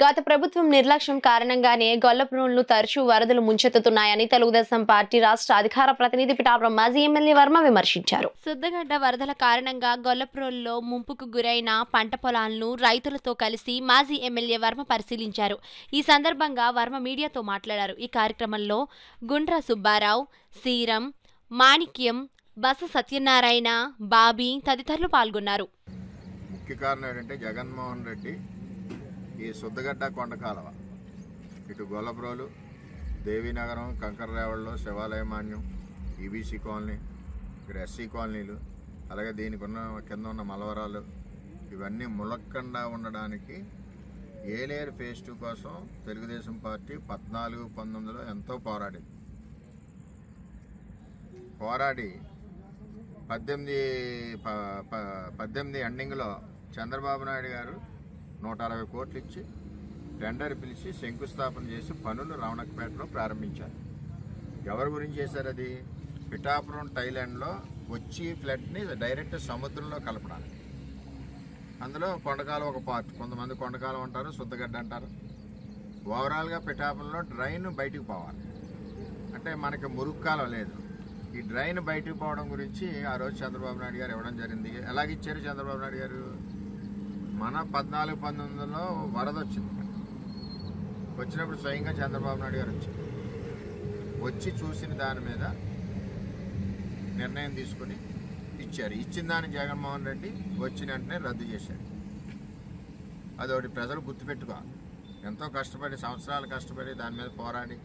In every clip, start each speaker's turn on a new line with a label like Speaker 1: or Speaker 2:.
Speaker 1: గత ప్రభుత్వం నిర్లక్ష్యం కారణంగానే గొల్లప్రోలును తరచూ వరదలు ముంచెత్తుతున్నాయని తెలుగుదేశం పార్టీ రాష్ట్ర అధికార ప్రతినిధి పిఠాపురం మాజీ ఎమ్మెల్యే వర్మ విమర్శించారు. శుద్ధగడ్డ వరదల కారణంగా గొల్లప్రోలులో ముంపుకు గురైన పంట పొలాలను రైతులతో కలిసి మాజీ ఎమ్మెల్యే వర్మ పరిశీలించారు. ఈ సందర్భంగా వర్మ మీడియాతో మాట్లాడారు. ఈ కార్యక్రమంలో గుండ్ర సుబ్బారావు, సీరం, మాణిక్యం, బస సత్యనారాయణ, బాబీ తదితరులు పాల్గొన్నారు.
Speaker 2: ముఖ్య కారణం ఏంటంటే జగన్మోహన్ రెడ్డి ఈ శుద్ధగడ్డ కొండకాలవ ఇటు గొల్లప్రోలు, దేవీనగరం, కంకర్రేవళ్ళలో శివాలయ మాన్యం, ఈబీసీ కాలనీ, ఇక్కడ ఎస్సీ కాలనీలు, అలాగే దీనికి కింద ఉన్న మలవరాలు ఇవన్నీ ములక్కండా ఉండడానికి ఏలేరు ఫేజ్ 2 కోసం తెలుగుదేశం పార్టీ 14-19లో ఎంతో పోరాడి 18 ఎండింగ్లో చంద్రబాబు నాయుడు గారు 160 కోట్లు ఇచ్చి టెండర్ పిలిచి శంకుస్థాపన చేసి పనులు రమణకపేటలో ప్రారంభించారు. ఎవరి గురించి చేశారు? అది పిఠాపురం టైలాండ్లో వచ్చి ఫ్లడ్ని డైరెక్ట్ సముద్రంలో కలపడానికి. అందులో కొండకాలం ఒక పార్ట్, కొంతమంది కొండకాలం అంటారు, శుద్ధగడ్డ అంటారు. ఓవరాల్గా పిఠాపురంలో డ్రైన్ బయటికి పోవాలి అంటే మనకి మురుక్కాలం లేదు. ఈ డ్రైన్ బయటికి పోవడం గురించి ఆ రోజు చంద్రబాబు నాయుడు గారు ఇవ్వడం జరిగింది. ఎలాగిచ్చారు చంద్రబాబు నాయుడు గారు? మన 14-19లో వరద వచ్చింది. వచ్చినప్పుడు స్వయంగా చంద్రబాబు నాయుడు గారు వచ్చి చూసిన దాని మీద నిర్ణయం తీసుకుని ఇచ్చారు. ఇచ్చిన దాన్ని జగన్మోహన్ రెడ్డి వచ్చిన వెంటనే రద్దు చేశాడు. అదొకటి ప్రజలు గుర్తుపెట్టుకోవాలి. ఎంతో కష్టపడి, సంవత్సరాలు కష్టపడి దాని మీద పోరాడి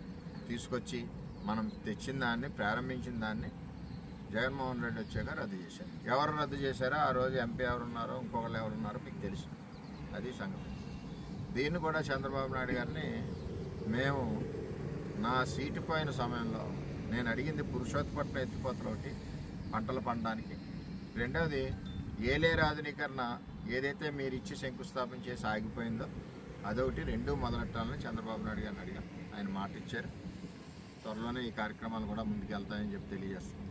Speaker 2: తీసుకొచ్చి మనం తెచ్చిన దాన్ని, ప్రారంభించిన దాన్ని జగన్మోహన్ రెడ్డి వచ్చాక రద్దు చేశారు. ఎవరు రద్దు చేశారో ఆ రోజు ఎంపీ ఎవరున్నారో, ఇంకొకళ్ళు ఎవరున్నారో మీకు తెలుసు. అది సంగతి. దీన్ని కూడా చంద్రబాబు నాయుడు గారిని మేము నా సీటు పోయిన సమయంలో నేను అడిగింది పురుషోత్పట్నం ఎత్తిపోతలు ఒకటి పంటలు పండడానికి, రెండవది ఏలేరు ఆధునీకరణ ఏదైతే మీరు ఇచ్చి శంకుస్థాపన చేసి ఆగిపోయిందో అదొకటి, 2 మొదలెట్టాలని చంద్రబాబు నాయుడు గారిని అడిగాను. ఆయన మాట ఇచ్చారు. త్వరలోనే ఈ కార్యక్రమాలు కూడా ముందుకు వెళ్తాయని చెప్పి తెలియజేస్తాను.